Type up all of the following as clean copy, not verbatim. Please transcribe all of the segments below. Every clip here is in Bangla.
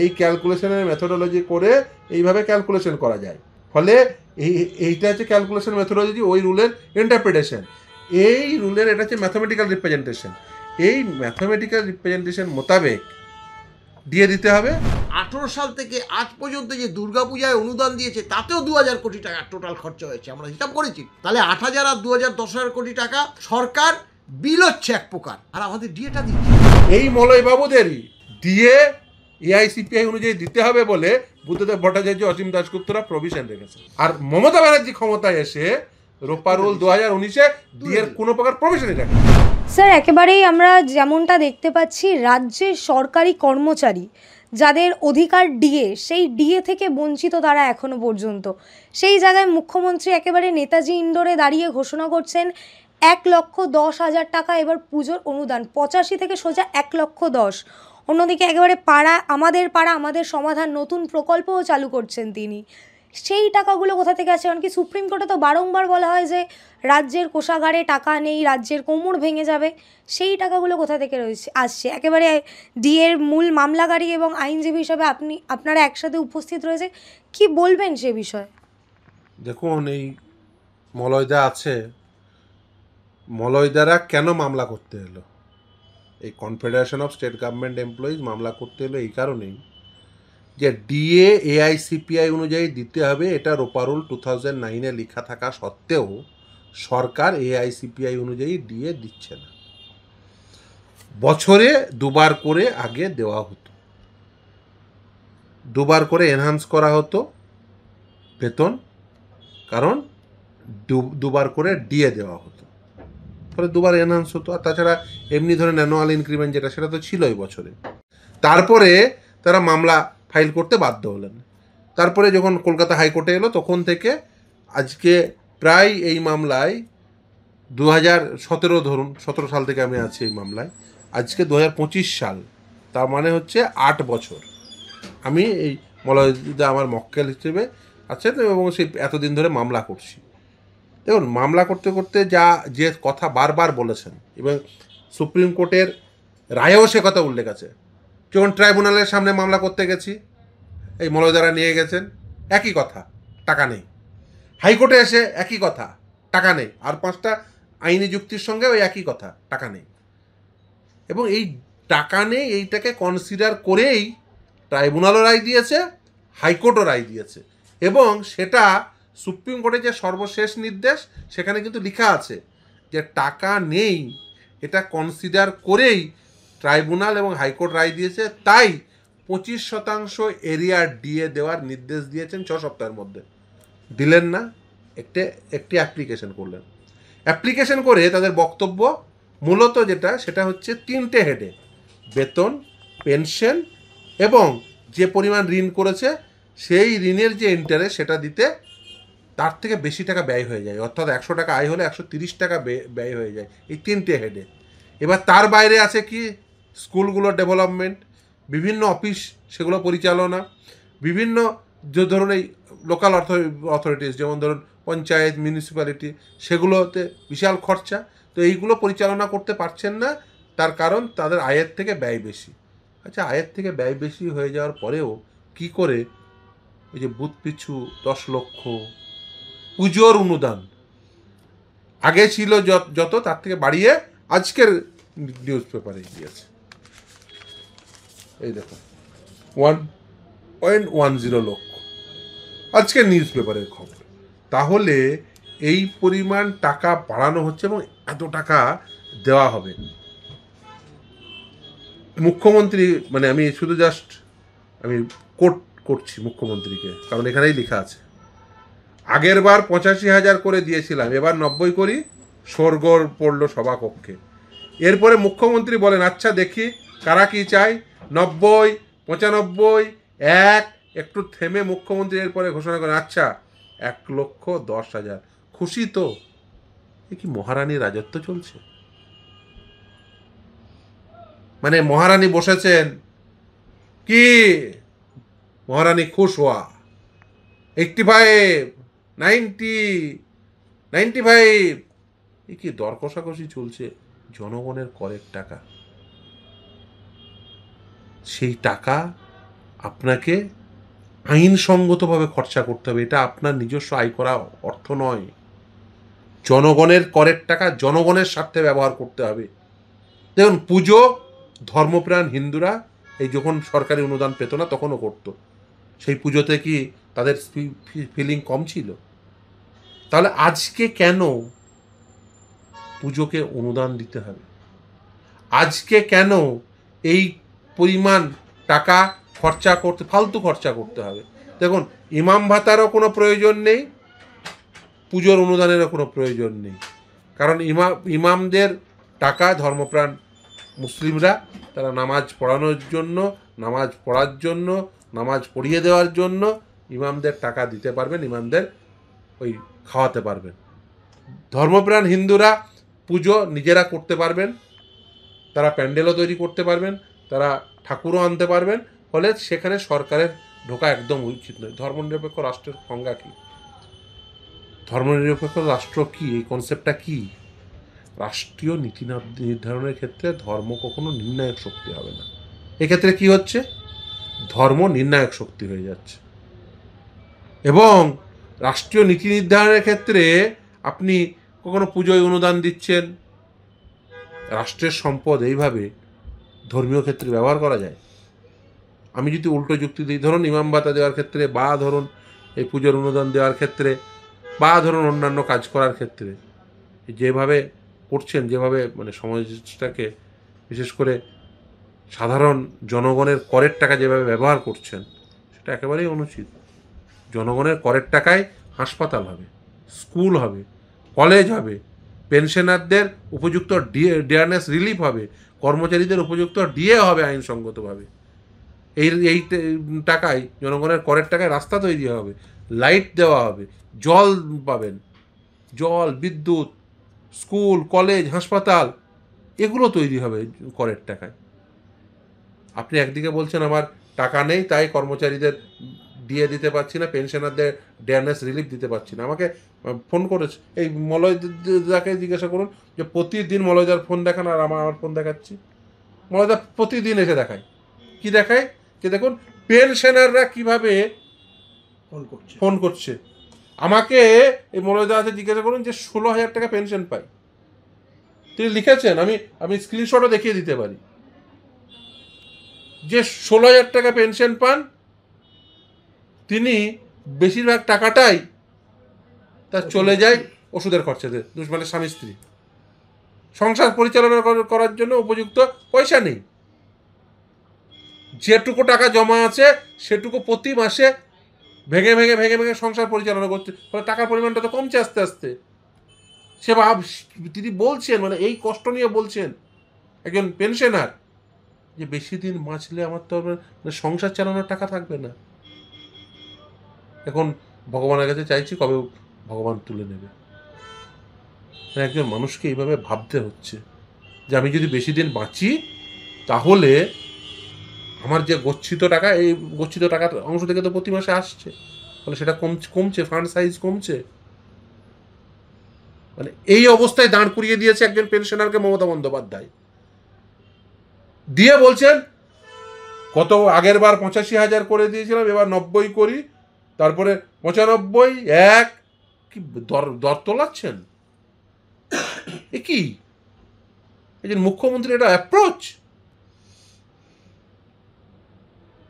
এই ক্যালকুলেশনের মেথোডোলজি করে এইভাবে ক্যালকুলেশন করা যায়। ফলে এইটা হচ্ছে ক্যালকুলেশন মেথোডোলজি, ওই রুলের ইন্টারপ্রিটেশন। এই রুলের এটা হচ্ছে ম্যাথামেটিক্যাল রিপ্রেজেন্টেশন। এই ম্যাথামেটিক্যাল রিপ্রেজেন্টেশন মোতাবেক দিয়ে দিতে হবে। 18 সাল থেকে আজ পর্যন্ত যে দুর্গাপূজায় অনুদান দিয়েছে তাতেও 2000 কোটি টাকা টোটাল খরচা হয়েছে, আমরা হিসাব করেছি। তাহলে 8000 আর 2000 10,000 কোটি টাকা সরকার বিল হচ্ছে এক প্রকার, আর আমাদের ডিএটা দিচ্ছে। এই মলয় বাবুদেরই দিয়ে এআইসিপিআই অনুযায়ী দিতে হবে বলে বুদ্ধদেব ভট্টাচার্য, অসীম দাশগুপ্তরা প্রভিশন রেখেছে। আর মমতা ব্যানার্জি ক্ষমতায় এসে রোপা রুল 2019-এ ডিএর কোনো প্রকার প্রভিশনই রাখে। স্যার, একেবারেই আমরা যেমনটা দেখতে পাচ্ছি, রাজ্যের সরকারি কর্মচারী যাদের অধিকার ডিএ, সেই ডিএ থেকে বঞ্চিত তারা এখনো পর্যন্ত। সেই জায়গায় মুখ্যমন্ত্রী একেবারে নেতাজি ইন্ডোরে দাঁড়িয়ে ঘোষণা করছেন 1,10,000 টাকা এবার পুজোর অনুদান, 85 থেকে সোজা 1,10,000। অন্যদিকে একেবারে পাড়া আমাদের সমাধান নতুন প্রকল্পও চালু করছেন তিনি। সেই টাকাগুলো কোথা থেকে আসে? কারণ কি সুপ্রিম কোর্টে তো বারংবার বলা হয় যে রাজ্যের কোষাগারে টাকা নেই, রাজ্যের কোমর ভেঙে যাবে। সেই টাকাগুলো কোথা থেকে আসছে? একেবারে ডিএর মূল মামলাকারী এবং আইনজীবী হিসাবে আপনারা একসাথে উপস্থিত রয়েছে, কি বলবেন সে বিষয়ে? দেখুন, এই মলয়দা আছে, মলয়দারা কেন মামলা করতে এলো? এই confederation of state government employees মামলা করতে এলো এই কারণেই যে ডিএ এআইসিপিআই অনুযায়ী দিতে হবে, এটা রোপা রুল 2009-এ লেখা থাকা সত্ত্বেও সরকার এআইসিপিআই অনুযায়ী ডিএ দিচ্ছে না। বছরে দুবার করে আগে দেওয়া হতো, দুবার করে এনহান্স করা হতো বেতন, কারণ দুবার করে ডিএ দেওয়া হতো, ফলে দুবার এনহান্স হতো। আর তাছাড়া এমনি ধরেন অ্যানুয়াল ইনক্রিমেন্ট যেটা, সেটা তো ছিলই বছরে। তারপরে তারা মামলা ফাইল করতে বাধ্য হলেন। তারপরে যখন কলকাতা হাইকোর্টে এলো, তখন থেকে আজকে প্রায় এই মামলায় 2017 ধরুন, 17 সাল থেকে আমি আছি এই মামলায়, আজকে 2025 সাল, তার মানে হচ্ছে 8 বছর আমি এই মলয়দা আমার মক্কেল হিসেবে আছেন এবং সেই এতদিন ধরে মামলা করছি। দেখুন, মামলা করতে করতে যে কথা বারবার বলেছেন, এবং সুপ্রিম কোর্টের রায়েও সে কথা উল্লেখ আছে। যখন ট্রাইব্যুনালের সামনে মামলা করতে গেছি, এই মলয়দারা নিয়ে গেছেন, একই কথা, টাকা নেই। হাইকোর্টে এসে একই কথা, টাকা নেই। আর 5টা আইনি যুক্তির সঙ্গে ওই একই কথা, টাকা নেই। এবং এই টাকা নেই এইটাকে কনসিডার করেই ট্রাইব্যুনালও রায় দিয়েছে, হাইকোর্টও রায় দিয়েছে। এবং সেটা সুপ্রিম কোর্টের যে সর্বশেষ নির্দেশ, সেখানে কিন্তু লেখা আছে যে টাকা নেই এটা কনসিডার করেই ট্রাইব্যুনাল এবং হাইকোর্ট রায় দিয়েছে। তাই 25% এরিয়া ডিএ দেওয়ার নির্দেশ দিয়েছেন 6 সপ্তাহের মধ্যে। দিলেন না, একটি অ্যাপ্লিকেশন করলেন। অ্যাপ্লিকেশন করে তাদের বক্তব্য মূলত যেটা, সেটা হচ্ছে 3টে হেডে: বেতন, পেনশন এবং যে পরিমাণ ঋণ করেছে সেই ঋণের যে ইন্টারেস্ট, সেটা দিতে তার থেকে বেশি টাকা ব্যয় হয়ে যায়। অর্থাৎ 100 টাকা আয় হলে 130 টাকা ব্যয় হয়ে যায় এই 3টে হেডে। এবার তার বাইরে আছে কি? স্কুলগুলোর ডেভেলপমেন্ট, বিভিন্ন অফিস সেগুলো পরিচালনা, বিভিন্ন যে ধরুন এই লোকাল অথরিটিস, যেমন ধরুন পঞ্চায়েত, মিউনিসিপ্যালিটি, সেগুলোতে বিশাল খরচা। তো এইগুলো পরিচালনা করতে পারছেন না, তার কারণ তাদের আয়ের থেকে ব্যয় বেশি। আচ্ছা, আয়ের থেকে ব্যয় বেশি হয়ে যাওয়ার পরেও কি করে ওই যে বুথ পিছু 10 লক্ষ পুজোর অনুদান আগে ছিল যত, তার থেকে বাড়িয়ে আজকের নিউজ পেপারে দিয়েছে। এই দেখো, 1.10 লক্ষ আজকের নিউজ পেপারের খবর। তাহলে এই পরিমাণ টাকা বাড়ানো হচ্ছে এবং এত টাকা দেওয়া হবে। মুখ্যমন্ত্রী, মানে আমি শুধু জাস্ট আমি কোট করছি মুখ্যমন্ত্রীকে, কারণ এখানেই লেখা আছে, আগের বার 85,000 করে দিয়েছিলাম, এবার 90 করি, সরগোল পড়লো সভাকক্ষে। এরপরে মুখ্যমন্ত্রী বলেন, আচ্ছা দেখি কারা কি চাই, 90, 95, 1। একটু থেমে মুখ্যমন্ত্রী এরপরে ঘোষণা করেন, আচ্ছা 1,10,000। খুশি তো? এ কি মহারানীর রাজত্ব চলছে? মানে মহারানী বসেছেন কি, মহারানী খুশ হওয়া, 85, 90, 95, এ কি দর কষাকষি চলছে জনগণের করের টাকা। সেই টাকা আপনাকে আইনসঙ্গতভাবে খরচা করতে হবে। এটা আপনার নিজস্ব আয় করা অর্থ নয়। জনগণের করের টাকা জনগণের স্বার্থে ব্যবহার করতে হবে। দেখুন, পুজো ধর্মপ্রাণ হিন্দুরা এই যখন সরকারি অনুদান পেত না তখনও করতো। সেই পুজোতে কি তাদের ফিলিং কম ছিল? তাহলে আজকে কেন পুজোকে অনুদান দিতে হবে? আজকে কেন এই পরিমাণ টাকা খরচা করতে, ফালতু খরচা করতে হবে? দেখুন, ইমাম ভাতারও কোনো প্রয়োজন নেই, পুজোর অনুদানেরও কোনো প্রয়োজন নেই। কারণ ইমামদের টাকা ধর্মপ্রাণ মুসলিমরা তারা নামাজ পড়ানোর জন্য, নামাজ পড়ার জন্য, নামাজ পড়িয়ে দেওয়ার জন্য ইমামদের টাকা দিতে পারবেন, ইমামদের ওই খাওয়াতে পারবেন। ধর্মপ্রাণ হিন্দুরা পুজো নিজেরা করতে পারবেন, তারা প্যান্ডেলও তৈরি করতে পারবেন, তারা ঠাকুরও আনতে পারবেন। ফলে সেখানে সরকারের ঢোকা একদম উচিত নয়। ধর্মনিরপেক্ষ রাষ্ট্রের সংজ্ঞা কী? ধর্মনিরপেক্ষ রাষ্ট্র কী? এই কনসেপ্টটা কী? রাষ্ট্রীয় নীতি নির্ধারণের ক্ষেত্রে ধর্ম কখনো নির্ণায়ক শক্তি হবে না। এক্ষেত্রে কি হচ্ছে? ধর্ম নির্ণায়ক শক্তি হয়ে যাচ্ছে। এবং রাষ্ট্রীয় নীতি নির্ধারণের ক্ষেত্রে আপনি কখনো পুজোয় অনুদান দিচ্ছেন, রাষ্ট্রের সম্পদ এইভাবে ধর্মীয় ক্ষেত্রে ব্যবহার করা যায়? আমি যদি উল্টো যুক্তি দিই, ধরুন ইমাম ভাতা দেওয়ার ক্ষেত্রে, বা ধরুন এই পুজোর অনুদান দেওয়ার ক্ষেত্রে, বা ধরুন অন্যান্য কাজ করার ক্ষেত্রে যেভাবে করছেন, যেভাবে মানে সমাজটাকে, বিশেষ করে সাধারণ জনগণের করের টাকা যেভাবে ব্যবহার করছেন, সেটা একেবারেই অনুচিত। জনগণের করের টাকায় হাসপাতাল হবে, স্কুল হবে, কলেজ হবে, পেনশনারদের উপযুক্ত ডিয়ারনেস রিলিফ হবে, কর্মচারীদের উপযুক্ত ডিএ হবে আইনসঙ্গতভাবে। এই টাকায়, জনগণের করের টাকায় রাস্তা তৈরি হবে, লাইট দেওয়া হবে, জল পাবেন, জল, বিদ্যুৎ, স্কুল, কলেজ, হাসপাতাল, এগুলো তৈরি হবে করের টাকায়। আপনি একদিকে বলছেন আমার টাকা নেই তাই কর্মচারীদের দিয়ে দিতে পারছি না, পেনশনারদের ডিয়ারনেস রিলিফ দিতে পারছি না। আমাকে ফোন করেছে, এই মলয়দাকে জিজ্ঞাসা করুন যে প্রতিদিন মলয়দার ফোন দেখান আর আমার ফোন দেখাচ্ছি। মলয়দা প্রতিদিন এসে দেখায়। কি দেখায়? যে দেখুন পেনশনাররা কিভাবে ফোন করছে। আমাকে এই মলয়দা আছে জিজ্ঞাসা করুন যে 16,000 টাকা পেনশন পাই। তিনি লিখেছেন, আমি স্ক্রিনশটও দেখিয়ে দিতে পারি, যে 16,000 টাকা পেনশন পান তিনি, বেশিরভাগ টাকাটাই তার চলে যায় ওষুধের খরচাতে। মানে স্বামী স্ত্রী সংসার পরিচালনা করার জন্য উপযুক্ত পয়সা নেই। যেটুকু টাকা জমা আছে সেটুকু প্রতি মাসে ভেঙে ভেঙে ভেঙে ভেঙে সংসার পরিচালনা করছে। ফলে টাকার পরিমাণটা তো কমছে আস্তে আস্তে। তিনি বলছেন, মানে এই কষ্ট নিয়ে বলছেন একজন পেনশনার, যে বেশি দিন বাঁচলে আমার তো মানে সংসার চালানোর টাকা থাকবে না। এখন ভগবানের কাছে চাইছি কবে ভগবান তুলে নেবে। একজন মানুষকে এইভাবে ভাবতে হচ্ছে যে আমি যদি বেশি দিন বাঁচি তাহলে আমার যে গচ্ছিত টাকা, এই গচ্ছিত টাকার অংশ থেকে তো প্রতি মাসে আসছে, ফলে সেটা কমছে, ফান্ড সাইজ কমছে। মানে এই অবস্থায় দাঁড় করিয়ে দিয়েছে একজন পেনশনারকে মমতা বন্দ্যোপাধ্যায়। দিয়ে বলছেন কত আগের বার 85,000 করে দিয়েছিলাম, এবার 90 করি, তারপরে 95, 1, কি দর তোলাচ্ছেন? এ কি একজন মুখ্যমন্ত্রী এটা অ্যাপ্রোচ?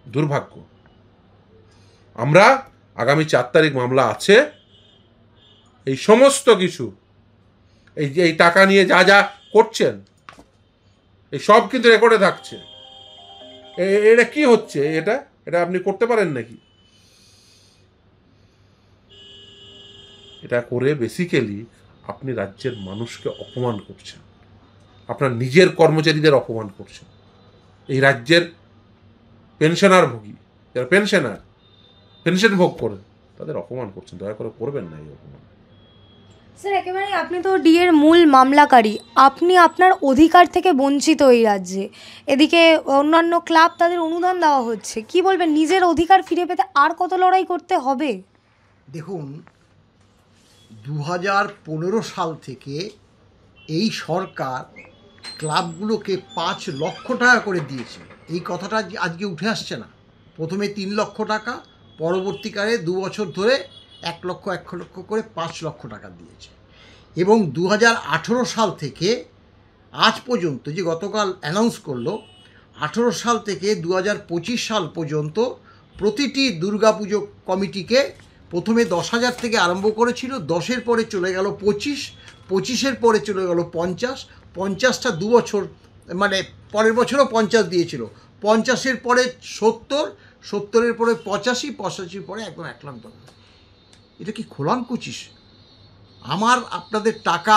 দুর্ভাগ্য। আমরা আগামী 4 তারিখ মামলা আছে, এই সমস্ত কিছু, এই টাকা নিয়ে যা যা করছেন এই সব কিন্তু রেকর্ডে থাকছে। এটা কি হচ্ছে? এটা আপনি করতে পারেন নাকি? এটা করে বেসিক্যালি আপনি রাজ্যের মানুষকে অপমান করছেন, আপনার নিজের কর্মচারীদের অপমান করছেন, এই রাজ্যের পেনশনারভোগী যারা পেনশন ভোগ করেন তাদের অপমান করছেন। দয়া করে করবেন না এই অপমান। স্যার, একেবারে আপনি তো ডিএর মূল মামলাকারী, আপনি আপনার অধিকার থেকে বঞ্চিত এই রাজ্যে। এদিকে অন্যান্য ক্লাব, তাদের অনুদান দেওয়া হচ্ছে। কি বলবেন, নিজের অধিকার ফিরে পেতে আর কত লড়াই করতে হবে? দেখুন, 2015 সাল থেকে এই সরকার ক্লাবগুলোকে 5 লক্ষ টাকা করে দিয়েছে। এই কথাটা আজকে উঠে আসছে না। প্রথমে 3 লক্ষ টাকা, পরবর্তীকালে 2 বছর ধরে 1 লক্ষ করে 5 লক্ষ টাকা দিয়েছে। এবং 2018 সাল থেকে আজ পর্যন্ত, যে গতকাল অ্যানাউন্স করলো, 18 সাল থেকে 2025 সাল পর্যন্ত প্রতিটি দুর্গাপুজো কমিটিকে প্রথমে 10,000 থেকে আরম্ভ করেছিল, 10-এর পরে চলে গেল 25, 25-এর পরে চলে গেল 50, 50টা 2 বছর, মানে পরের বছরও 50 দিয়েছিল, 50-এর পরে 70, 70-এর পরে 85, 85-এর পরে একদম 1 লাখ টাকা। এটা কি খোলামকুচিস? আমার আপনাদের টাকা,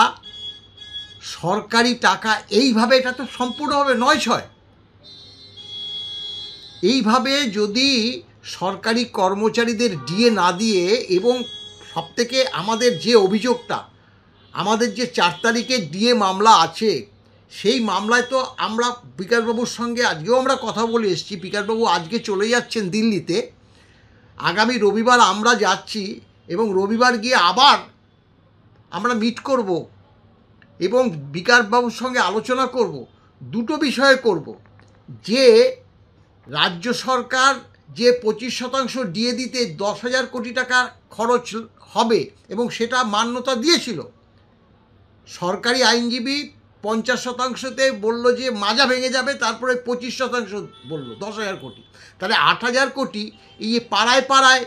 সরকারি টাকা, এইভাবে এটা তো সম্পূর্ণভাবে নয় ছয়। এইভাবে যদি সরকারি কর্মচারীদের ডিএ না দিয়ে, এবং সবথেকে আমাদের যে অভিযোগটা, আমাদের যে 4 তারিখে ডিএ মামলা আছে, সেই মামলায় তো আমরা বিকাশবাবুর সঙ্গে আজকেও আমরা কথা বলে এসেছি। বিকাশবাবু আজকে চলে যাচ্ছেন দিল্লিতে, আগামী রবিবার আমরা যাচ্ছি, এবং রবিবার গিয়ে আবার আমরা মিট করব এবং বিকাশবাবুর সঙ্গে আলোচনা করব। দুটো বিষয়ে করব, যে রাজ্য সরকার যে 25% ডিএ দিতে 10,000 কোটি টাকা খরচ হবে, এবং সেটা মান্যতা দিয়েছিল। সরকারি আইনজীবী 50%তে বললো যে মাজা ভেঙে যাবে, তারপরে 25% বললো 10,000 কোটি। তাহলে 8,000 কোটি এই যে পাড়ায় পাড়ায়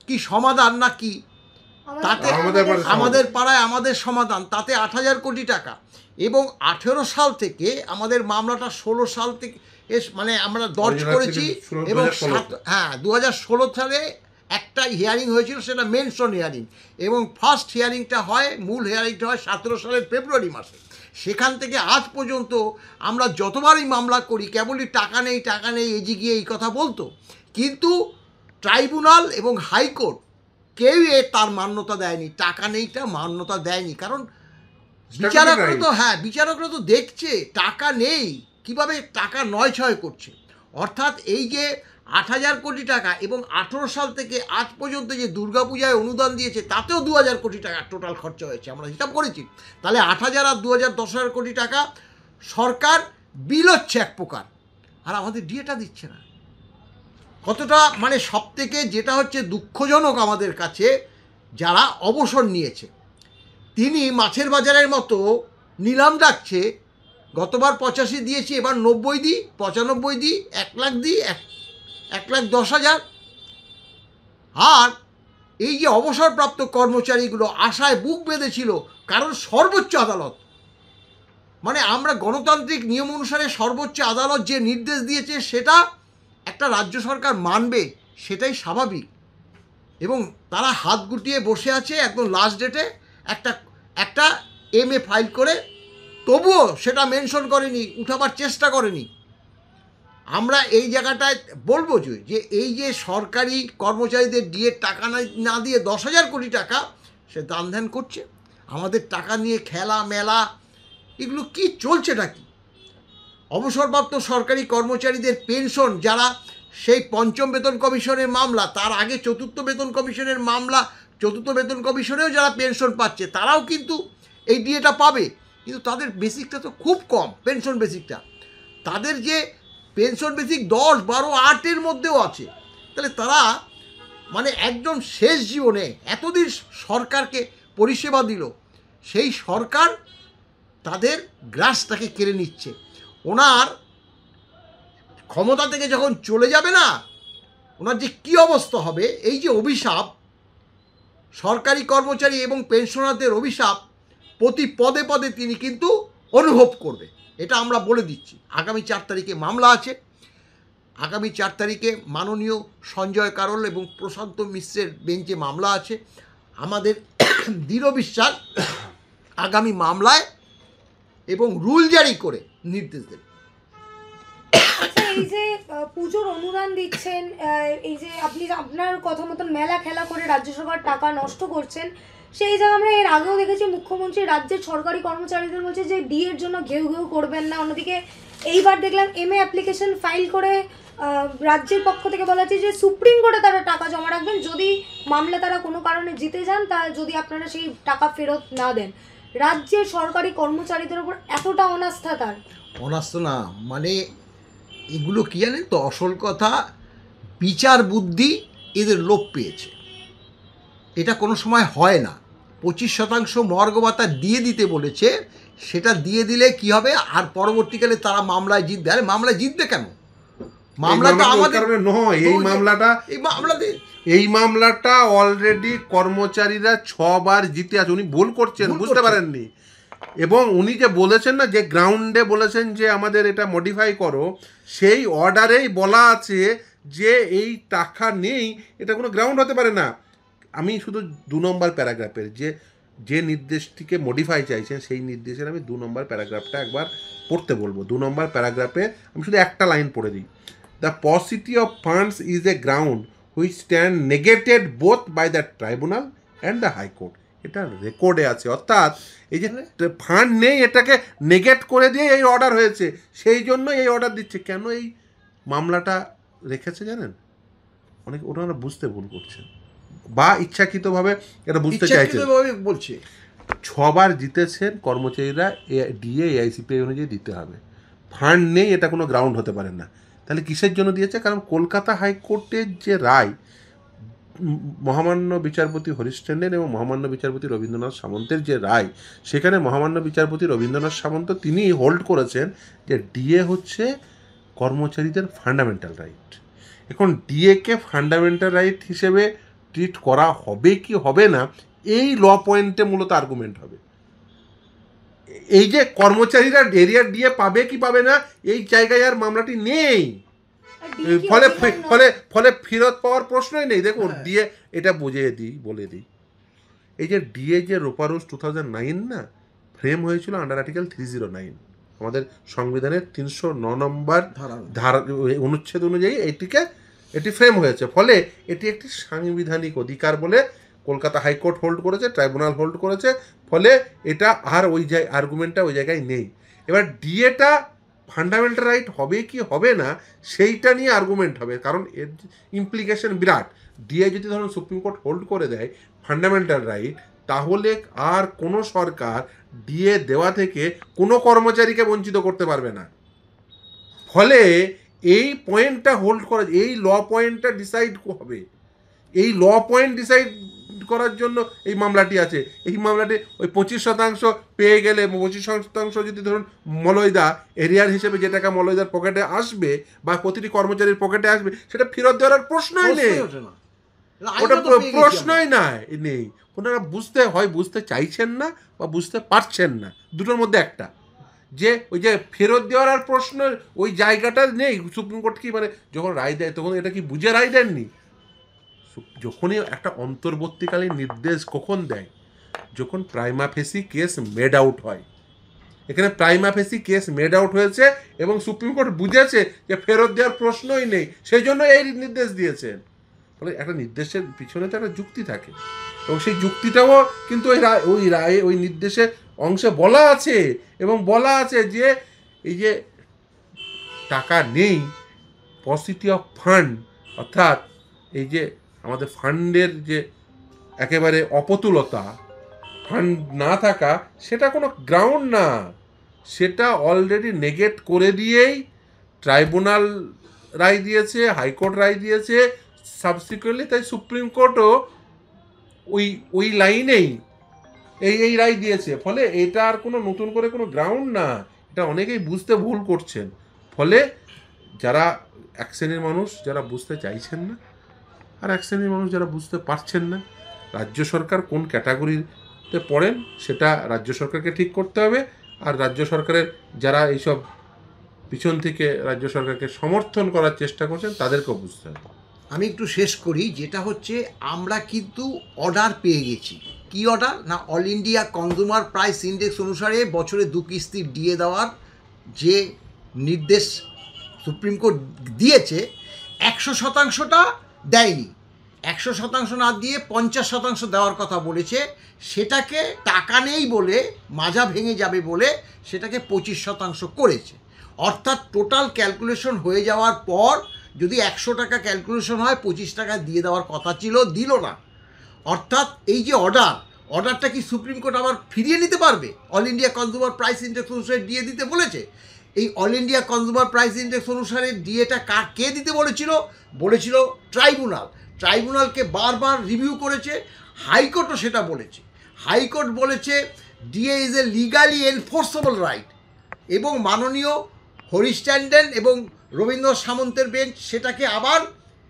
কি সমাধান না কি? তাতে আমাদের পাড়ায় আমাদের সমাধান, তাতে 8,000 কোটি টাকা। এবং 18 সাল থেকে আমাদের মামলাটা 16 সাল থেকে মানে আমরা দর্জ করেছি, এবং 2016 সালে একটা হিয়ারিং হয়েছিল, সেটা মেনশন হিয়ারিং, এবং ফার্স্ট হিয়ারিংটা হয়, মূল হিয়ারিংটা হয় 17 সালের ফেব্রুয়ারি মাসে। সেখান থেকে আজ পর্যন্ত আমরা যতবারই মামলা করি, কেবলই টাকা নেই টাকা নেই, এজি গিয়ে এই কথা বলতো, কিন্তু ট্রাইব্যুনাল এবং হাইকোর্ট কেউ তার মান্যতা দেয়নি, টাকা নেইটা মান্যতা দেয়নি। কারণ বিচারকরা তো দেখছে টাকা নেই, কিভাবে টাকা নয় ছয় করছে। অর্থাৎ এই যে 8,000 কোটি টাকা, এবং 18 সাল থেকে আজ পর্যন্ত যে দুর্গাপূজায় অনুদান দিয়েছে, তাতেও 2,000 কোটি টাকা টোটাল খরচা হয়েছে, আমরা হিসাব করেছি। তাহলে 8,000 আর 2,000, 10,000 কোটি টাকা সরকার বিল হচ্ছে এক প্রকার, আর আমাদের ডিএটা দিচ্ছে না। কতটা মানে সবথেকে যেটা হচ্ছে দুঃখজনক আমাদের কাছে, যারা অবসর নিয়েছে, তিনি মাছের বাজারের মতো নিলাম ডাকছে, গতবার 85 দিয়েছি, এবার 90 দিই, 95 দিই, 1 লাখ দিই, 1,10,000। আর এই যে অবসরপ্রাপ্ত কর্মচারীগুলো আশায় বুক বেঁধেছিল, কারণ সর্বোচ্চ আদালত, মানে আমরা গণতান্ত্রিক নিয়ম অনুসারে সর্বোচ্চ আদালত যে নির্দেশ দিয়েছে, সেটা একটা রাজ্য সরকার মানবে, সেটাই স্বাভাবিক। এবং তারা হাত গুটিয়ে বসে আছে, একদম লাস্ট ডেটে একটা MA ফাইল করে, তবুও সেটা মেনশন করেনি, উঠাবার চেষ্টা করেনি। আমরা এই জায়গাটায় বলবো যে এই যে সরকারি কর্মচারীদের ডিএ টাকা না দিয়ে 10,000 কোটি টাকা সে দান ধ্যান করছে, আমাদের টাকা নিয়ে খেলা মেলা, এগুলো কি চলছেটা কি? অবসরপ্রাপ্ত সরকারি কর্মচারীদের পেনশন, যারা সেই 5ম বেতন কমিশনের মামলা, তার আগে 4র্থ বেতন কমিশনের মামলা, 4র্থ বেতন কমিশনেও যারা পেনশন পাচ্ছে, তারাও কিন্তু এই ডিএটা পাবে, কিন্তু তাদের বেসিকটা তো খুব কম, পেনশন বেসিকটা। তাদের যে পেনশন বেসিক 10, 12, 8-এর মধ্যেও আছে। তাহলে তারা মানে একদম শেষ জীবনে এতদিন সরকারকে পরিষেবা দিল, সেই সরকার তাদের গ্রাসটাকে কেড়ে নিচ্ছে। ওনার ক্ষমতা থেকে যখন চলে যাবে না, ওনার যে কী অবস্থা হবে, এই যে অভিশাপ, সরকারি কর্মচারী এবং পেনশনারদের অভিশাপ, প্রতি পদে পদে তিনি কিন্তু অনুভব করবে, এটা আমরা বলে দিচ্ছি। আগামী 4 তারিখে মামলা আছে, আগামী 4 তারিখে মাননীয় সঞ্জয় কারোল এবং প্রশান্ত মিশ্রের বেঞ্চে মামলা আছে। আমাদের দৃঢ় বিশ্বাস আগামী মামলায় এবং রুল জারি করে নির্দেশ দেবে। এই যে পুজোর অনুদান দিচ্ছেন, এই যে আপনি আপনার কথা মতন মেলা খেলা করে রাজ্য সরকার টাকা নষ্ট করছেন, সেই জায়গায় আমরা এর আগেও দেখেছি মুখ্যমন্ত্রী রাজ্যের সরকারি কর্মচারীদের বলছে যে ডিএর জন্য ঘেউ ঘেউ করবেন না। অন্যদিকে এইবার দেখলাম MA অ্যাপ্লিকেশন ফাইল করে রাজ্যের পক্ষ থেকে বলা হচ্ছে যে সুপ্রিম কোর্টে তারা টাকা জমা রাখবেন, যদি মামলা তারা কোনো কারণে জিতে যান, তা যদি আপনারা সেই টাকা ফেরত না দেন। রাজ্যের সরকারি কর্মচারীদের উপর এতটা অনাস্থা, তার অনাস্থা না, মানে এগুলো কি জানেন তো, আসল কথা বিচার বুদ্ধি এদের লোপ পেয়েছে। এটা কোনো সময় হয় না। 25% মর্গ ভাতা দিয়ে দিতে বলেছে, সেটা দিয়ে দিলে কি হবে, আর পরবর্তীকালে তারা মামলায় জিতবে। আরে মামলায় জিতবে কেন? মামলা তো আমাদের নয়, এই মামলাটা অলরেডি কর্মচারীরা 6 বার জিতে আছে। উনি ভুল করছেন, বুঝতে পারেননি। এবং উনি যে বলেছেন না, যে গ্রাউন্ডে বলেছেন যে আমাদের এটা মডিফাই করো, সেই অর্ডারেই বলা আছে যে এই টাকা নেই, এটা কোনো গ্রাউন্ড হতে পারে না। আমি শুধু 2 নম্বর প্যারাগ্রাফের যে নির্দেশটিকে মডিফাই চাইছেন, সেই নির্দেশের আমি 2 নম্বর প্যারাগ্রাফটা একবার পড়তে বলবো। 2 নম্বর প্যারাগ্রাফে আমি শুধু একটা লাইন পড়ে দিই। The paucity of funds is a ground which stand negated both by the tribunal and the high court. এটা রেকর্ডে আছে, অর্থাৎ এই যে ফান্ড নেই এটাকে নেগেট করে দিয়ে এই অর্ডার হয়েছে, সেই জন্য এই অর্ডার দিচ্ছে। কেন এই মামলাটা রেখেছে জানেন? ওনারা বুঝতে ভুল করছেন বা ইচ্ছাকৃতভাবে এটা বুঝতে চাইছেন। বলছে 6 বার জিতেছেন কর্মচারীরা, ডিএ এআইসিপিআই অনুযায়ী দিতে হবে। ফান্ড নেই, এটা কোনো গ্রাউন্ড হতে পারে না। তাহলে কিসের জন্য দিয়েছে? কারণ কলকাতা হাইকোর্টের যে রায়, মহামান্য বিচারপতি হরিশ ট্যান্ডন এবং মহামান্য বিচারপতি রবীন্দ্রনাথ সামন্তের যে রায়, সেখানে মহামান্য বিচারপতি রবীন্দ্রনাথ সামন্ত তিনি হোল্ড করেছেন যে ডিএ হচ্ছে কর্মচারীদের ফান্ডামেন্টাল রাইট। এখন ডিএকে ফান্ডামেন্টাল রাইট হিসেবে ট্রিট করা হবে কি হবে না, এই ল পয়েন্টে মূলত আর্গুমেন্ট হবে। এই যে কর্মচারীরা এরিয়ার ডিএ পাবে কি পাবে না, এই জায়গায় আর মামলাটি নেই। ফলে ফলে ফলে ফেরত পাওয়ার প্রশ্নই নেই। দেখুন, ডিএ এটা বলে দিই, এই যে ডিএ যে রোপা রুলস 2009 না, ফ্রেম হয়েছিল আন্ডার আর্টিকেল 309 আমাদের সংবিধানের 309 নম্বর ধারা অনুচ্ছেদ অনুযায়ী এটি ফ্রেম হয়েছে। ফলে এটি একটি সাংবিধানিক অধিকার বলে কলকাতা হাইকোর্ট হোল্ড করেছে, ট্রাইব্যুনাল হোল্ড করেছে। ফলে এটা আর আর্গুমেন্টটা ওই জায়গায় নেই। এবার ডিএটা ফান্ডামেন্টাল রাইট হবে কি হবে না, সেইটা নিয়ে আর্গুমেন্ট হবে। কারণ এর ইমপ্লিকেশন বিরাট। ডিএ যদি ধরুন সুপ্রিম কোর্ট হোল্ড করে দেয় ফান্ডামেন্টাল রাইট, তাহলে আর কোনো সরকার ডিএ দেওয়া থেকে কোনো কর্মচারীকে বঞ্চিত করতে পারবে না। ফলে এই পয়েন্টটা হোল্ড করা, এই ল পয়েন্টটা ডিসাইড হবে। এই ল পয়েন্ট ডিসাইড করার জন্য এই মামলাটি আছে। এই মামলাটি ওই 25% পেয়ে গেলে, 25% যদি ধরুন মলয়দা এরিয়ার হিসেবে যে টাকা মলয়দার পকেটে আসবে বা প্রতিটি কর্মচারীর পকেটে আসবে, সেটা ফেরত দেওয়ার প্রশ্নই নেই। ওটা প্রশ্নই নেই। ওনারা বুঝতে চাইছেন না বা বুঝতে পারছেন না, দুটোর মধ্যে একটা। যে ওই যে ফেরত দেওয়ার আর প্রশ্ন, ওই জায়গাটা নেই। সুপ্রিম কোর্ট কি মানে যখন রায় দেয় তখন এটা কি বুঝে রায় দেননি? যখনই একটা অন্তর্বর্তীকালীন নির্দেশ কখন দেয়? যখন প্রাইমা ফেসি কেস মেড আউট হয়। এখানে প্রাইমা ফেসি কেস মেড আউট হয়েছে এবং সুপ্রিম কোর্ট বুঝেছে যে ফেরত দেওয়ার প্রশ্নই নেই, সেই জন্য এই নির্দেশ দিয়েছেন। ফলে একটা নির্দেশের পিছনে তো একটা যুক্তি থাকে, এবং সেই যুক্তিটাও কিন্তু ওই নির্দেশের অংশে বলা আছে। এবং বলা আছে যে এই যে টাকা নেই, পসিটি অফ ফান্ড, অর্থাৎ এই যে আমাদের ফান্ডের যে একেবারে অপতুলতা, ফান্ড না থাকা, সেটা কোনো গ্রাউন্ড না। সেটা অলরেডি নেগেট করে দিয়েই ট্রাইব্যুনাল রায় দিয়েছে, হাইকোর্ট রায় দিয়েছে সাবসিকুয়েন্টলি। তাই সুপ্রিম কোর্টও ওই লাইনেই এই রায় দিয়েছে। ফলে এটা আর কোনো নতুন করে কোনো গ্রাউন্ড না। এটা অনেকেই বুঝতে ভুল করছেন। ফলে যারা এক শ্রেণীর মানুষ যারা বুঝতে চাইছেন না, আর এক শ্রেণীর মানুষ যারা বুঝতে পারছেন না, রাজ্য সরকার কোন ক্যাটাগরিতে পড়েন সেটা রাজ্য সরকারকে ঠিক করতে হবে। আর রাজ্য সরকারের যারা এইসব পিছন থেকে রাজ্য সরকারকে সমর্থন করার চেষ্টা করছেন তাদেরকেও বুঝতে হবে। আমি একটু শেষ করি, যেটা হচ্ছে আমরা কিন্তু অর্ডার পেয়ে গেছি। কি অর্ডার? না, all India consumer price index অনুসারে বছরে 2 কিস্তি ডিএ দেওয়ার যে নির্দেশ সুপ্রিম কোর্ট দিয়েছে, 100%টা দেয়নি। 100% না দিয়ে 50% দেওয়ার কথা বলেছে। সেটাকে টাকা নেই বলে, মাজা ভেঙে যাবে বলে সেটাকে 25% করেছে। অর্থাৎ টোটাল ক্যালকুলেশন হয়ে যাওয়ার পর যদি 100 টাকা ক্যালকুলেশন হয়, 25 টাকা দিয়ে দেওয়ার কথা ছিল, দিল না। অর্থাৎ এই যে অর্ডারটা কি সুপ্রিম কোর্ট আবার ফিরিয়ে নিতে পারবে? All India consumer price index অনুসারে দিয়ে দিতে বলেছে, এই all India consumer price index অনুসারে ডিএটা কে দিতে বলেছিল ট্রাইব্যুনালকে বারবার রিভিউ করেছে, হাইকোর্টও সেটা বলেছে। হাইকোর্ট বলেছে DA is a legally enforceable right, এবং মাননীয় হরিশ ট্যান্ডন এবং রবীন্দ্র সামন্তের বেঞ্চ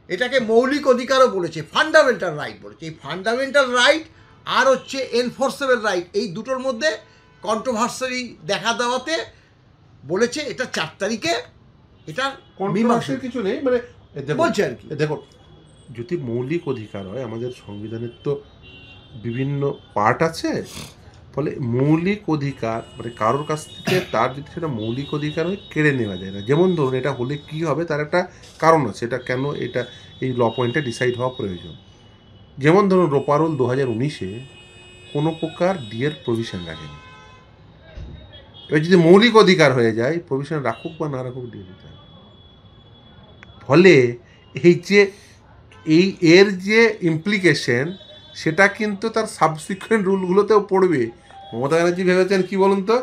এটাকে মৌলিক অধিকারও বলেছে, ফান্ডামেন্টাল রাইট বলেছে। এই ফান্ডামেন্টাল রাইট আর হচ্ছে এনফোর্সেবল রাইট, এই দুটোর মধ্যে কন্ট্রোভার্সি দেখা দেওয়াতে বলেছে এটা 4 তারিখে এটা কন্ট্রোভার্সির কিছু নেই, মানে বলছে আর কি। দেখো, যদি মৌলিক অধিকার হয়, আমাদের সংবিধানের তো বিভিন্ন পার্ট আছে, ফলে মৌলিক অধিকার মানে কারোর কাছ থেকে তার যদি সেটা মৌলিক অধিকার হয় কেড়ে নেওয়া যায় না। যেমন ধরুন এটা হলে কি হবে তার একটা কারণ আছে, এটা কেন এটা এই ল পয়েন্টে ডিসাইড হওয়া প্রয়োজন। যেমন ধরুন রোপারোল 2019-এ কোনো প্রকার ডিএর প্রভিশন রাখেনি। এবার যদি মৌলিক অধিকার হয়ে যায়, প্রভিশন রাখুক বা না রাখুক দিয়ে দিতে হবে। ফলে এর যে ইমপ্লিকেশন সেটা কিন্তু তার সাবসিকুয়েন্ট রুলগুলোতেও পড়বে। মমতা ব্যানার্জি ভেবেছেন কি বলুন তো,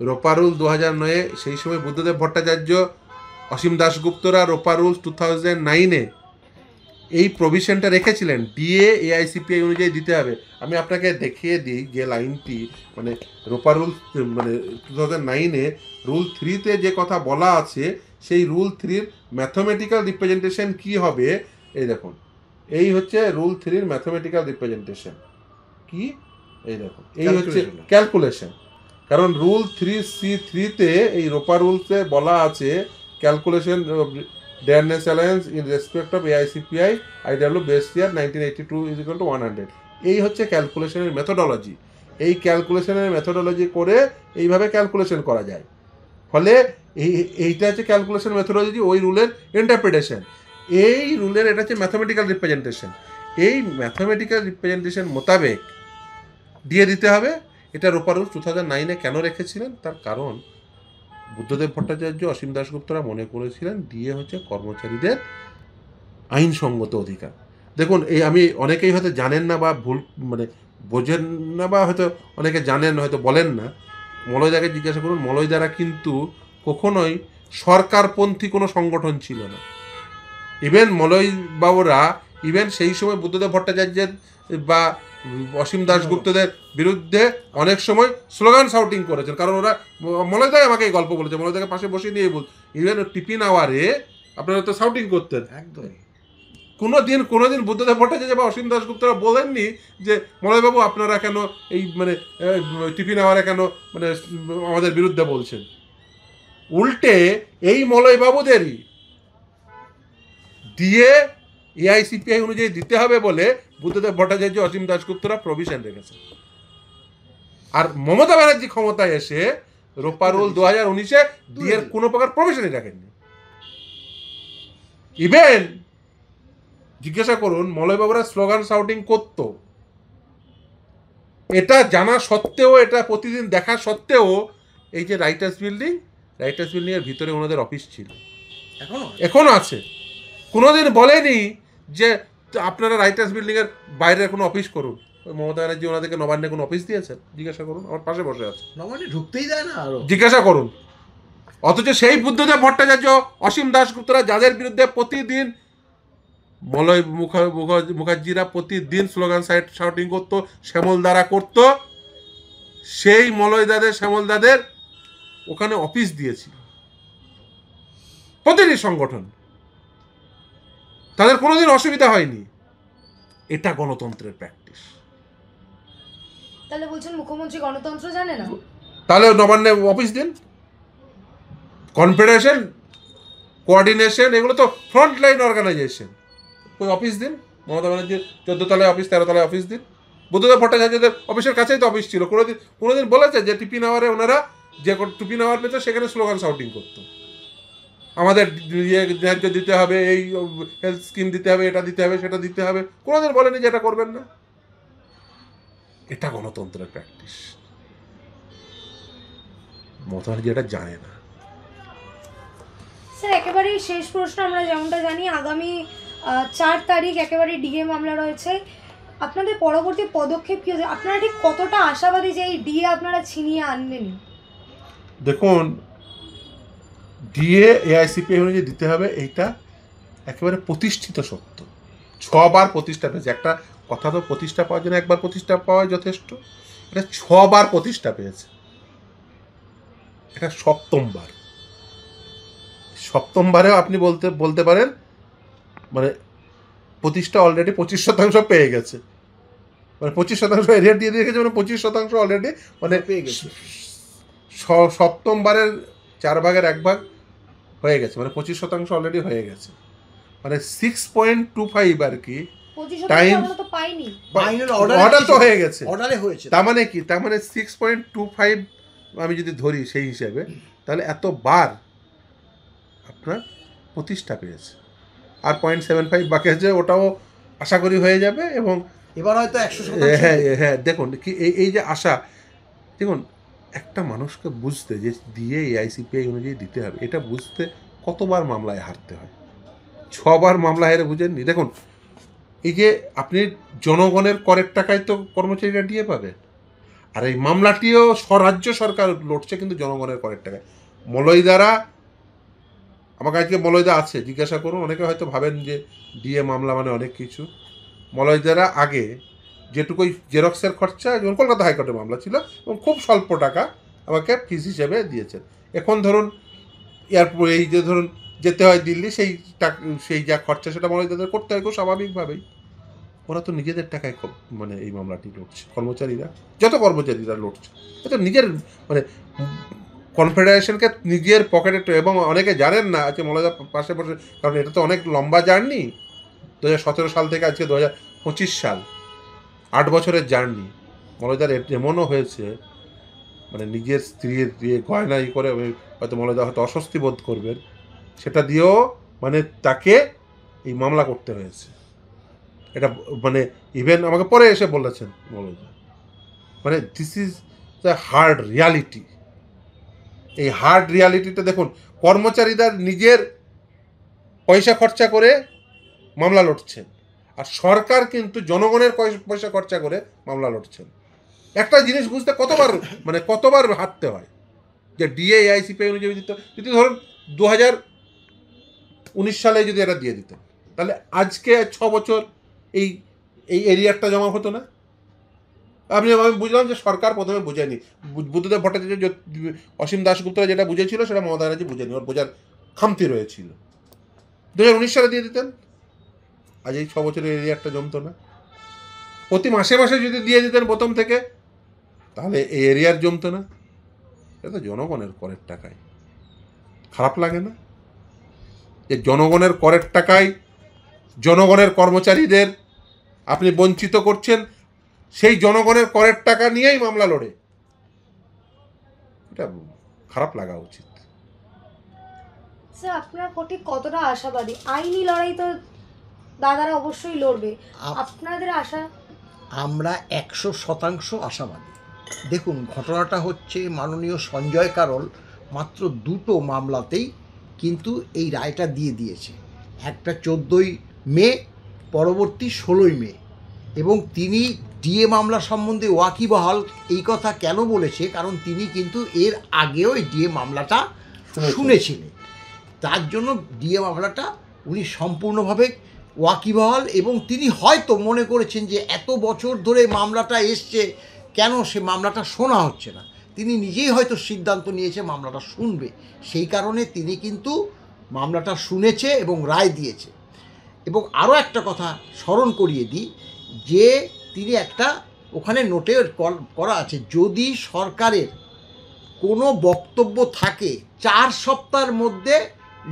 রোপারুল 2009-এ সেই সময় বুদ্ধদেব ভট্টাচার্য, অসীম দাশগুপ্তরা রোপারুল 2009-এ এই প্রভিশনটা রেখেছিলেন, ডিএ এআইসিপিআই অনুযায়ী দিতে হবে। আমি আপনাকে দেখিয়ে দিই যে লাইনটি, মানে রোপারুল মানে 2009-এ রুল 3-তে যে কথা বলা আছে, সেই রুল 3-র ম্যাথমেটিক্যাল রিপ্রেজেন্টেশন কি হবে। এই দেখুন, এই হচ্ছে রুল 3-র ম্যাথমেটিক্যাল রিপ্রেজেন্টেশন কি, এই দেখুন, এই হচ্ছে ক্যালকুলেশন। কারণ রুল 3C3-তে এই রোপা রুলসে বলা আছে calculation dearness alliance in respect of AICPI IW base year 1982 is equal to 100। এই হচ্ছে ক্যালকুলেশনের মেথোডোলজি। এই ক্যালকুলেশনের মেথোডোলজি করে এইভাবে ক্যালকুলেশন করা যায়। ফলে এইটা হচ্ছে ক্যালকুলেশন মেথোডোলজি, ওই রুলের ইন্টারপ্রিটেশন। এই রুলের এটা হচ্ছে ম্যাথমেটিক্যাল রিপ্রেজেন্টেশন। এই ম্যাথমেটিক্যাল রিপ্রেজেন্টেশন মোতাবেক দিয়ে দিতে হবে। এটা রোপা রুল 2009-এ কেন রেখেছিলেন, তার কারণ বুদ্ধদেব ভট্টাচার্য, অসীম দাশগুপ্তরা মনে করেছিলেন ডিএ হচ্ছে কর্মচারীদের আইনসঙ্গত অধিকার। দেখুন, এই আমি অনেকেই হয়তো জানেন না বা ভুল মানে বোঝেন না, বা হয়তো অনেকে জানেন হয়তো বলেন না। মলয়দাকে জিজ্ঞাসা করুন, মলয়দারা কিন্তু কখনোই সরকারপন্থী কোনো সংগঠন ছিল না। ইভেন মলয়বাবুরা সেই সময় বুদ্ধদেব ভট্টাচার্যের বা অসীম দাশগুপ্তদের বিরুদ্ধে অনেক সময় স্লোগান শাউটিং করেছেন, কারণ ওরা মলয়দাই আমাকে এই গল্প বলেছে, মলয়দাকে পাশে বসিয়ে নিয়ে বল, ইভেন টিফিন আওয়ারে আপনারা তো শাউটিং করতেন। একদমই কোনোদিন বুদ্ধদেব ভট্টাচার্য বা অসীম দাশগুপ্তরা বলেননি যে মলয়বাবু আপনারা কেন এই মানে টিফিন আওয়ারে কেন মানে আমাদের বিরুদ্ধে বলছেন। উল্টে এই মলয়বাবুদেরই দিয়ে এআইসিপিআই অনুযায়ী দিতে হবে বলে বুদ্ধদেব ভট্টাচার্য, অসীম দাশগুপ্তরা প্রভিশন রেখেছে। আর মমতা ব্যানার্জি ক্ষমতায় এসে রোপা রুল 2019-এ ডিএর কোনো প্রকার প্রভিশনই রাখেননি। ইভেন জিজ্ঞাসা করুন, মলয়বাবুরা স্লোগান শাউটিং করত, এটা জানা সত্ত্বেও, এটা প্রতিদিন দেখা সত্ত্বেও, এই যে রাইটার্স বিল্ডিং এর ভিতরে ওনাদের অফিস ছিল, এখনো আছে। কোনোদিন বলেনি যে আপনারা রাইটার্স বিল্ডিং এর বাইরের কোনো অফিস করুন। মমতা ব্যানার্জি ওনাদেরকে নবান্নে কোনো অফিস দিয়েছেন? জিজ্ঞাসা করুন, আমার পাশে বসে আছে, নবান্নে ঢুকতেই দেয় না, আরো জিজ্ঞাসা করুন। অথচ সেই বুদ্ধদেব ভট্টাচার্য, অসীম দাশগুপ্তরা যাদের বিরুদ্ধে প্রতিদিন মলয় মুখার্জিরা প্রতিদিন স্লোগান শাউটিং করতো, শ্যামলদারা করতো, সেই মলয়দাদের শ্যামলদাদের ওখানে অফিস দিয়েছিল প্রতিটি সংগঠন, তাদের কোনোদিন অসুবিধা হয়নি। এটা গণতন্ত্রের প্র্যাকটিস। তাহলে বলছেন মুখ্যমন্ত্রী গণতন্ত্র জানে না? তাহলে নবান্নে অফিস দিন। কনফেডারেশন, কোঅর্ডিনেশন, এগুলো তো ফ্রন্ট লাইন অর্গানাইজেশন, ওই অফিস দিন। মমতা ব্যানার্জির 14 তলায় অফিস, 13 তলায় অফিস দিন। বুদ্ধদেব ভট্টাচার্যদের অফিসের কাছেই তো অফিস ছিল। কোনোদিন বলেছে যে টিফিন আওয়ারে ওনারা যে টিফিন আওয়ার পেত সেখানে স্লোগান শাউটিং করতো, আমাদের ন্যায্য দিতে হবে, এই হেলথ স্কিম দিতে হবে, এটা দিতে হবে, সেটা দিতে হবে? কোনোদিন বলেনি যে এটা করবেন না। এটা গণতন্ত্রের প্র্যাকটিস। মমতা ব্যানার্জি এটা জানে না। স্যার, একেবারেই শেষ প্রশ্ন, আমরা যেমনটা জানি আগামী 4 তারিখ একেবারে ডিএ মামলা রয়েছে, আপনাদের পরবর্তী পদক্ষেপ কি হবে? আপনারা ঠিক কতটা আশাবাদী যে এই ডিএ আপনারা ছিনিয়ে আনবেন? দেখুন, ডিএ এআইসিপিআই অনুযায়ী দিতে হবে, এইটা একেবারে প্রতিষ্ঠিত সত্য। 6 বার প্রতিষ্ঠা পেয়েছে। একটা কথা তো প্রতিষ্ঠা পাওয়ার জন্য একবার প্রতিষ্ঠা পাওয়া যথেষ্ট, এটা 6 বার প্রতিষ্ঠা পেয়েছে। এটা সপ্তমবারেও আপনি বলতে পারেন মানে প্রতিষ্ঠা অলরেডি 25% পেয়ে গেছে, মানে 25% এরিয়া দিয়ে রেখেছে, মানে 25% অলরেডি মানে পেয়ে গেছে। সপ্তমবারের 4 ভাগের 1 ভাগ হয়ে গেছে, মানে 25% অলরেডি হয়ে গেছে, মানে 6.25 আর কি টাইম অর্ডার তো হয়ে গেছে। অর্ডারে হয়েছে, তার মানে কি, তার মানে 6.25 আমি যদি ধরি সেই হিসাবে, তাহলে এতবার আপনার প্রতিষ্ঠা পেয়েছে। আর 0.75 বাকি আছে, ওটাও আশা করি হয়ে যাবে। এবং এবার হয়তো 100%। হ্যাঁ দেখুন কি এই যে আশা, দেখুন একটা মানুষকে বুঝতে যে দিয়ে এআইসিপিআই অনুযায়ী দিতে হবে, এটা বুঝতে কতবার মামলায় হারতে হয়। 6 বার মামলা হেরে বুঝেননি। দেখুন এই যে আপনি জনগণের করের টাকায় তো কর্মচারীরা দিয়ে পাবে, আর এই মামলাটিও রাজ্য সরকার লড়ছে কিন্তু জনগণের করের টাকায়। মলয়দারা, আমাকে আজকে মলয়দা আছে, জিজ্ঞাসা করুন, অনেকে হয়তো ভাবেন যে ডিএ মামলা মানে অনেক কিছু। মলয়দারা আগে যেটুকুই জেরক্সের খরচা, যেমন কলকাতা হাইকোর্টের মামলা ছিল, এবং খুব স্বল্প টাকা আমাকে ফিস হিসেবে দিয়েছেন। এখন ধরুন এয়ারপোর্ট, এই যে ধরুন যেতে হয় দিল্লি, সেই যা খরচা সেটা মলয়দাদের করতে হয় খুব স্বাভাবিকভাবেই। ওরা তো নিজেদের টাকায় মানে এই মামলাটি লড়ছে, কর্মচারীরা, যত কর্মচারীরা লড়ছে, এটা নিজের মানে কনফেডারেশনকে নিজের পকেটে। এবং অনেকে জানেন না আজকে মলয়দা পাশে বসে, কারণ এটা তো অনেক লম্বা জার্নি। 2017 সাল থেকে আজকে 2025 সাল, 8 বছরের জার্নি। মলয়দার এমনও হয়েছে মানে নিজের স্ত্রীর দিয়ে গয়না করে হয়তো মলয়দা হয়তো অস্বস্তি বোধ করবেন, সেটা দিয়েও মানে তাকে এই মামলা করতে হয়েছে। এটা মানে ইভেন আমাকে পরে এসে বলেছেন মলয়দা, মানে this is the hard reality. এই হার্ড রিয়ালিটিটা দেখুন, কর্মচারীদের নিজের পয়সা খরচা করে মামলা লড়ছেন, আর সরকার কিন্তু জনগণের পয়সা খরচা করে মামলা লড়ছেন। একটা জিনিস বুঝতে কতবার হাঁটতে হয়, যে ডিএ এআইসিপিআই অনুযায়ী দিত। যদি ধরুন 2019 সালে যদি এটা দিয়ে দিত, তাহলে আজকে 6 বছর এই এরিয়ারটা জমা হতো না। আমি বুঝলাম যে সরকার প্রথমে বুঝেনি, বুদ্ধদেব ভট্টাচার্য, অসীম দাশগুপ্তরা যেটা বুঝেছিল সেটা মমতা ব্যানার্জি বুঝেনি, ওর বোঝার খামতি রয়েছিল। 2019 সালে দিয়ে দিতেন, আজ এই 6 বছরের এরিয়ারটা জমতো না। প্রতি মাসে মাসে যদি দিয়ে দিতেন প্রথম থেকে, তাহলে এই এরিয়ার জমতো না। এটা তো জনগণের করের টাকায়। খারাপ লাগে না যে জনগণের করের টাকায় জনগণের কর্মচারীদের আপনি বঞ্চিত করছেন, সেই জনগণের করের টাকা নিয়েই মামলা লড়ে? এটা খারাপ লাগা উচিত। স্যার, আপনার কোটি কতটা আশাবাদী? আইনি লড়াই তো দাদারা অবশ্যই লড়বে, আপনাদের আশা? আমরা 100% আশাবাদী। দেখুন, ঘটনাটা হচ্ছে মাননীয় সঞ্জয় কারোল মাত্র 2টো মামলাতেই কিন্তু এই রায়টা দিয়ে দিয়েছে। একটা 14ই মে, পরবর্তী 16ই মে। এবং তিনি ডিএ মামলা সম্বন্ধে ওয়াকিবহাল। এই কথা কেন বলেছে? কারণ তিনি কিন্তু এর আগেও এই ডিএ মামলাটা শুনেছিলেন, তার জন্য ডিএ মামলাটা উনি সম্পূর্ণভাবে ওয়াকিবহাল। এবং তিনি হয়তো মনে করেছেন যে এত বছর ধরে মামলাটা এসছে, কেন সে মামলাটা শোনা হচ্ছে না। তিনি নিজেই হয়তো সিদ্ধান্ত নিয়েছে মামলাটা শুনবে, সেই কারণে তিনি কিন্তু মামলাটা শুনেছে এবং রায় দিয়েছে। এবং আরও একটা কথা স্মরণ করিয়ে দিই, যে তিনি একটা ওখানে নোটে করা আছে, যদি সরকারের কোনো বক্তব্য থাকে 4 সপ্তাহের মধ্যে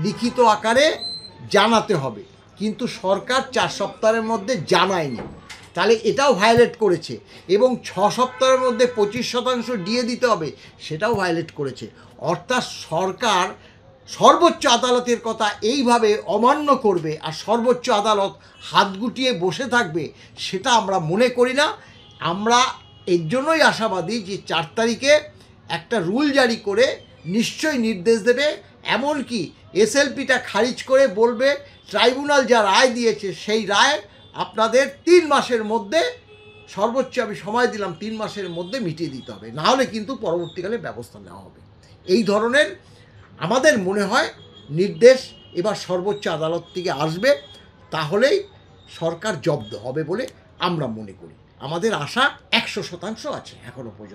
লিখিত আকারে জানাতে হবে, কিন্তু সরকার 4 সপ্তাহের মধ্যে জানায়নি, তাহলে এটাও ভায়োলেট করেছে। এবং 6 সপ্তাহের মধ্যে 25% ডিএ দিতে হবে, সেটাও ভায়োলেট করেছে। অর্থাৎ সরকার সর্বোচ্চ আদালতের কথা এইভাবে অমান্য করবে আর সর্বোচ্চ আদালত হাত গুটিয়ে বসে থাকবে, সেটা আমরা মনে করি না। আমরা এর জন্যই আশাবাদী যে 4 তারিখে একটা রুল জারি করে নিশ্চয়ই নির্দেশ দেবে, এমনকি এসএলপিটা খারিজ করে বলবে ট্রাইব্যুনাল যা রায় দিয়েছে সেই রায় আপনাদের 3 মাসের মধ্যে, সর্বোচ্চ আমি সময় দিলাম 3 মাসের মধ্যে মিটিয়ে দিতে হবে, নাহলে কিন্তু পরবর্তীকালে ব্যবস্থা নেওয়া হবে। এই ধরনের আমাদের মনে হয় নির্দেশ এবার সর্বোচ্চ আদালত থেকে আসবে, তাহলেই সরকার জব্দ হবে বলে আমরা মনে করি। আমাদের আশা 100% আছে এখনো পর্যন্ত।